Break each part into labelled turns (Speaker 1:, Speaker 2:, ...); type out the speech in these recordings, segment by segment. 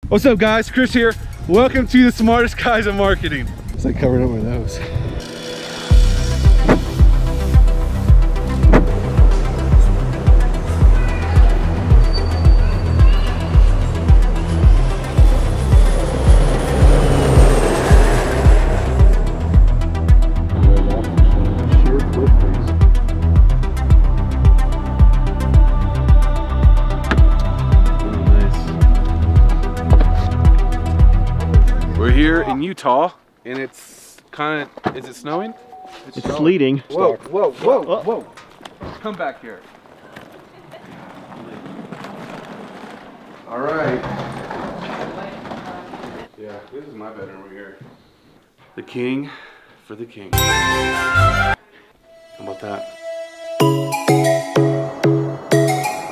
Speaker 1: What's up guys, Chris here. Welcome to the smartest guys in marketing. It's like covering up my nose. We're here in Utah, and it's kind of, is it snowing?
Speaker 2: It's sleeting.
Speaker 1: Whoa, whoa, whoa, whoa. Come back here. All right. Yeah, this is my bedroom over here. The king for the king. How about that?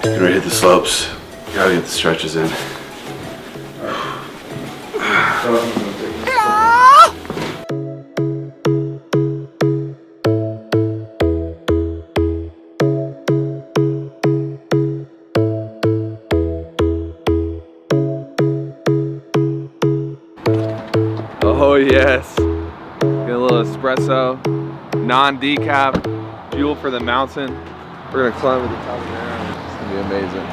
Speaker 1: Getting ready to hit the slopes. Gotta get the stretches in. Oh yes, get a little espresso, non-decaf, fuel for the mountain. We're gonna climb to the top of there. It's gonna be amazing.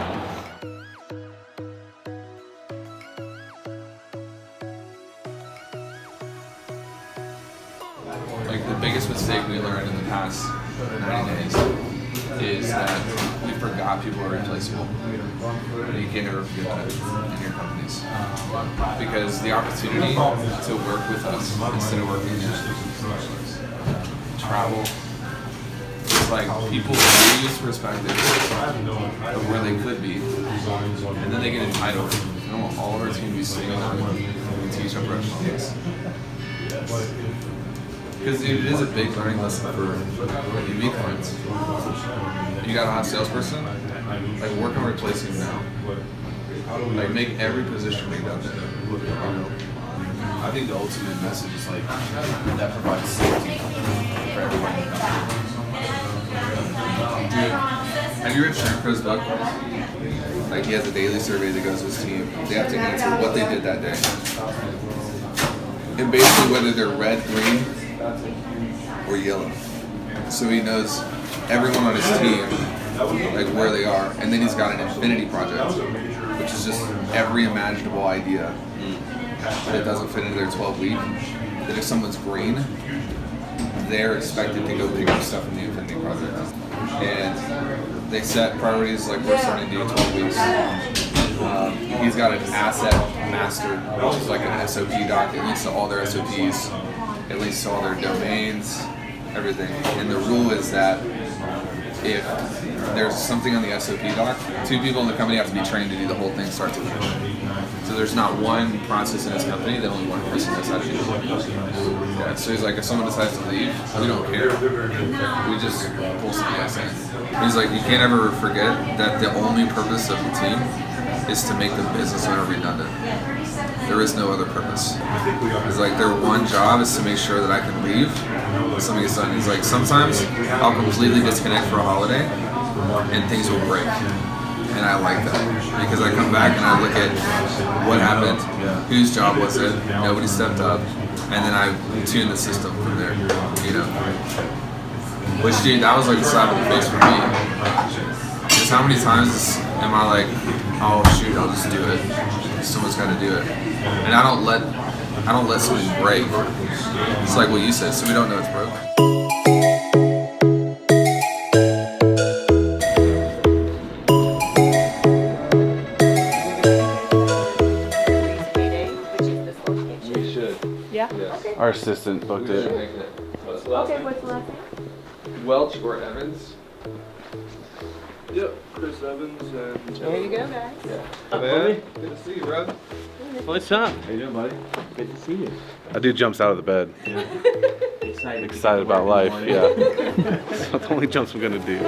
Speaker 3: Like the biggest mistake we learned in the past 90 days is that we forgot people are replaceable. You can't ever forget that in your companies. Because the opportunity to work with us instead of working travel, it's like people lose perspective of where they could be, and then they get entitled. I want all of our team to be sitting on and teach our professionals. Because it is a big learning lesson for UV clients. You got a hot salesperson, like work on replacing them now. Like make every position redundant.
Speaker 4: I think the ultimate message is like that provides safety for everyone.
Speaker 3: Dude, have you read Sharon's book? Like he has a daily survey that goes to his team. They have to answer what they did that day. And basically whether they're red, green, or yellow. So he knows everyone on his team, like where they are. And then he's got an infinity project, which is just every imaginable idea that doesn't fit into their 12-week. That if someone's green, they're expected to go pick up stuff in the infinity project. And they set priorities like we're starting to do 12 weeks. He's got an asset master, which is like an SOP doc. It leads to all their SOPs. It leads to all their domains, everything. And the rule is that if there's something on the SOP doc, 2 people in the company have to be trained to do the whole thing start to finish. So there's not one process in his company that only one person knows how to do. Yeah, so he's like, if someone decides to leave, we don't care. We just pull something else in. He's like, you can't ever forget that the only purpose of the team is to make the business owner redundant. There is no other purpose. It's like their one job is to make sure that I can leave when something gets done. He's like, sometimes I'll completely disconnect for a holiday and things will break. And I like that because I come back and I look at what happened, whose job was it, nobody stepped up, and then I tune the system from there, you know. Which, dude, that was like a slap in the face for me. Because how many times am I like, oh shoot, I'll just do it. Someone's got to do it, and I don't let something break. It's like what you said, so we don't know it's broken.
Speaker 1: We should.
Speaker 5: Yeah?
Speaker 1: Yes. Our assistant booked it.
Speaker 5: Okay, what's the last name?
Speaker 3: Welch or Evans?
Speaker 1: Yep, Chris Evans and
Speaker 5: There you go, guys.
Speaker 1: Yeah. Man, good to see you, bro.
Speaker 2: What's up?
Speaker 1: How you doing, buddy?
Speaker 2: Good to see you.
Speaker 1: That dude jumps out of the bed.
Speaker 2: Yeah.
Speaker 1: Excited about life, yeah. That's the only jumps I'm gonna do.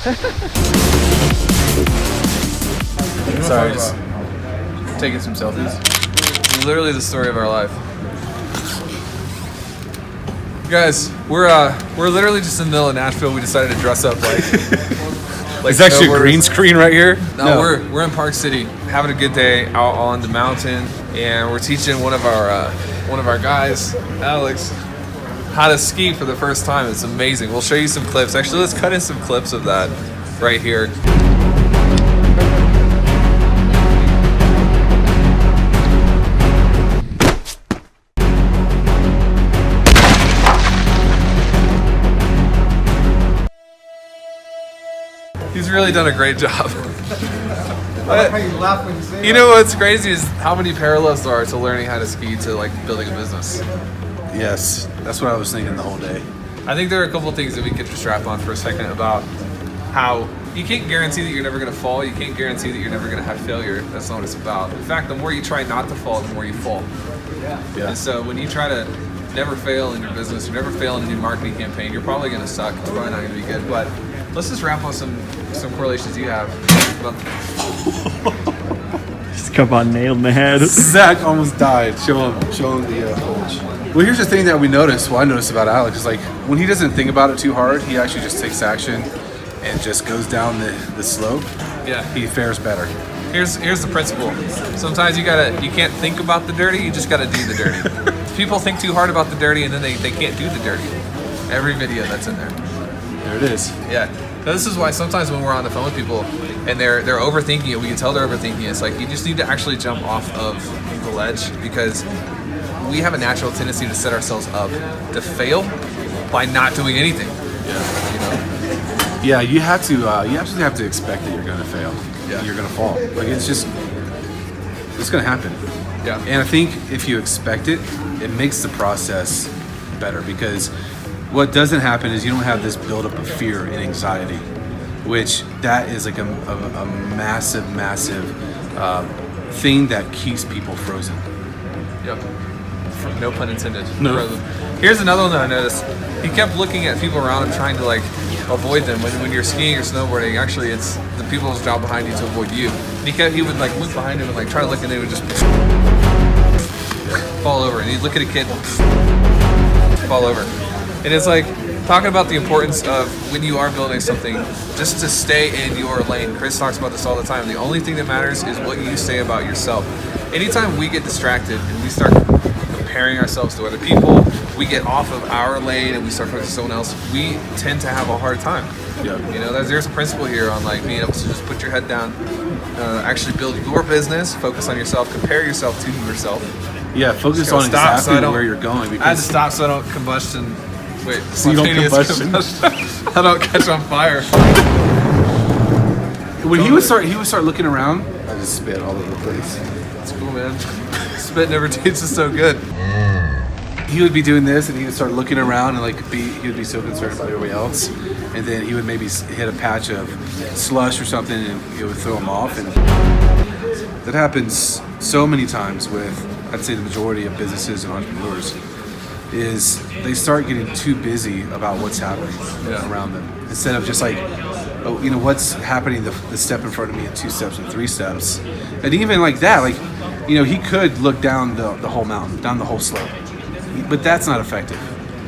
Speaker 3: Sorry, just taking some selfies. Literally the story of our life. Guys, we're literally just in the middle of Nashville. We decided to dress up like
Speaker 1: It's actually a green screen right here.
Speaker 3: No, we're in Park City, having a good day out on the mountain, and we're teaching one of our guys, Alex, how to ski for the first time. It's amazing. We'll show you some clips. Actually, let's cut in some clips of that right here. He's really done a great job. You know what's crazy is how many parallels there are to learning how to ski to like building a business.
Speaker 1: Yes, that's what I was thinking the whole day.
Speaker 3: I think there are a couple of things that we could just wrap on for a second about how you can't guarantee that you're never going to fall. You can't guarantee that you're never going to have failure. That's not what it's about. In fact, the more you try not to fall, the more you fall.
Speaker 1: Yeah.
Speaker 3: And so when you try to never fail in your business or never fail in a new marketing campaign, you're probably going to suck. It's probably not going to be good. But let's just wrap on some correlations you have.
Speaker 2: Just come on, nailed in the head.
Speaker 1: Zach almost died. Show him the footage. Well, here's the thing that we noticed. Well, I noticed about Alex is like when he doesn't think about it too hard, he actually just takes action and just goes down the slope.
Speaker 3: Yeah.
Speaker 1: He fares better.
Speaker 3: Here's the principle. Sometimes you can't think about the dirty, you just gotta do the dirty. People think too hard about the dirty and then they can't do the dirty. Every video that's in there.
Speaker 1: There it is.
Speaker 3: Yeah. Now, this is why sometimes when we're on the phone with people and they're overthinking it, we can tell they're overthinking it. It's like you just need to actually jump off of the ledge because we have a natural tendency to set ourselves up to fail by not doing anything.
Speaker 1: Yeah.
Speaker 3: You know?
Speaker 1: Yeah, you absolutely have to expect that you're going to fail.
Speaker 3: Yeah.
Speaker 1: You're going to fall. Like it's going to happen.
Speaker 3: Yeah.
Speaker 1: And I think if you expect it, it makes the process better because what doesn't happen is you don't have this buildup of fear and anxiety, which that is like a massive thing that keeps people frozen.
Speaker 3: Yep. No pun intended.
Speaker 1: No.
Speaker 3: Here's another one that I noticed. He kept looking at people around him trying to like avoid them. When you're skiing or snowboarding, actually it's the people's job behind you to avoid you. And he would like look behind him and like try to look and they would just fall over. And he'd look at a kid and fall over. And it's like talking about the importance of when you are building something, just to stay in your lane. Chris talks about this all the time. The only thing that matters is what you say about yourself. Anytime we get distracted and we start comparing ourselves to other people, we get off of our lane and we start focusing on someone else, we tend to have a hard time.
Speaker 1: Yeah.
Speaker 3: You know, there's a principle here on like being able to just put your head down, actually build your business, focus on yourself, compare yourself to yourself.
Speaker 1: Yeah, focus on exactly where you're going.
Speaker 3: I had to stop so I don't combustion. Wait,
Speaker 1: so you don't combustion.
Speaker 3: I don't catch on fire.
Speaker 1: When he would start looking around, I just spit all over the place.
Speaker 3: It's cool, man. Spit never tastes so good.
Speaker 1: He would be doing this, and he would start looking around, and he would be so concerned about everybody else, and then he would maybe hit a patch of slush or something, and it would throw him off. And that happens so many times with, I'd say, the majority of businesses and entrepreneurs. Is they start getting too busy about what's happening around them instead of just like, oh, you know, what's happening the step in front of me in 2 steps and 3 steps. And even like that, like, you know, he could look down the whole mountain, down the whole slope, but that's not effective.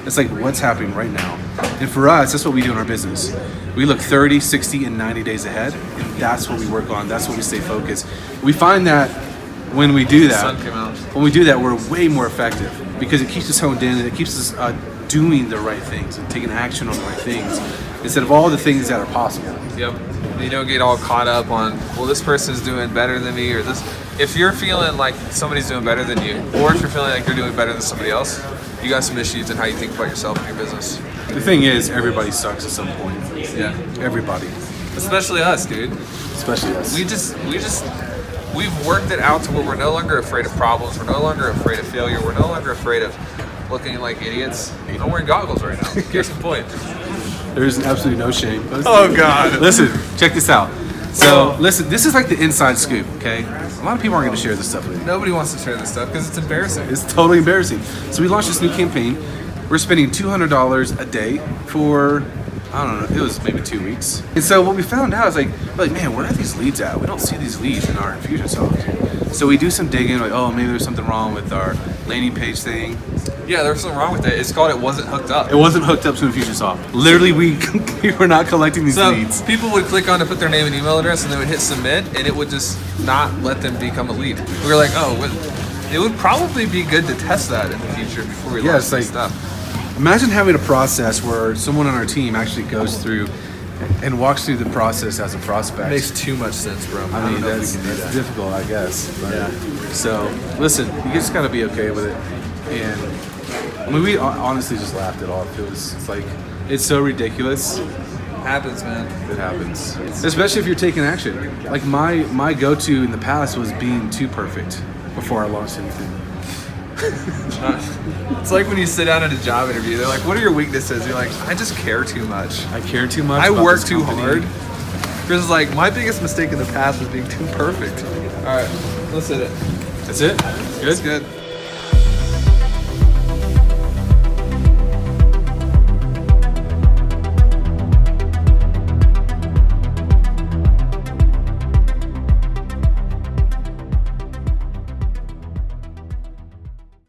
Speaker 1: It's like what's happening right now. And for us, that's what we do in our business. We look 30, 60, and 90 days ahead, and that's what we work on. That's what we stay focused. We find that when we do that, we're way more effective because it keeps us honed in and it keeps us doing the right things and taking action on the right things instead of all the things that are possible.
Speaker 3: Yep. You don't get all caught up on, well, this person's doing better than me, or this. If you're feeling like somebody's doing better than you, or if you're feeling like you're doing better than somebody else, you got some issues in how you think about yourself and your business.
Speaker 1: The thing is, everybody sucks at some point.
Speaker 3: Yeah.
Speaker 1: Everybody.
Speaker 3: Especially us, dude.
Speaker 1: Especially us.
Speaker 3: We've worked it out to where we're no longer afraid of problems. We're no longer afraid of failure. We're no longer afraid of looking like idiots. I'm wearing goggles right now. Here's the point.
Speaker 1: There's absolutely no shame.
Speaker 3: Oh, God.
Speaker 1: Listen, check this out. So, listen, this is like the inside scoop, okay? A lot of people aren't going to share this stuff with you.
Speaker 3: Nobody wants to share this stuff because it's embarrassing.
Speaker 1: It's totally embarrassing. So we launched this new campaign. We're spending $200 a day for I don't know, it was maybe 2 weeks. And so what we found out is like, man, where are these leads at? We don't see these leads in our Infusionsoft. So we do some digging, like, oh, maybe there's something wrong with our landing page thing.
Speaker 3: Yeah, there was something wrong with it. It's called it wasn't hooked up.
Speaker 1: It wasn't hooked up to Infusionsoft. Literally, we were not collecting these
Speaker 3: So
Speaker 1: leads.
Speaker 3: people would click on to put their name and email address, and they would hit submit, and it would just not let them become a lead. We were like, oh, it would probably be good to test that in the future before we launch
Speaker 1: it's like-
Speaker 3: this stuff.
Speaker 1: Imagine having a process where someone on our team actually goes through and walks through the process as a prospect.
Speaker 3: Makes too much sense, bro.
Speaker 1: I mean,
Speaker 3: don't know if
Speaker 1: that's
Speaker 3: we can do that.
Speaker 1: difficult, I guess. But, So, listen, you just gotta be okay with it. And I mean, we honestly just laughed it off. It's like, it's so ridiculous.
Speaker 3: Happens, man.
Speaker 1: It happens, especially if you're taking action. Like my go-to in the past was being too perfect before I launched anything.
Speaker 3: It's like when you sit down at a job interview, they're like, what are your weaknesses? You're like, I just care too much.
Speaker 1: I care too much.
Speaker 3: I
Speaker 1: about
Speaker 3: work
Speaker 1: this
Speaker 3: too
Speaker 1: company.
Speaker 3: hard. Chris is like, my biggest mistake in the past was being too perfect. All right, let's hit it.
Speaker 1: That's it.
Speaker 3: It's good.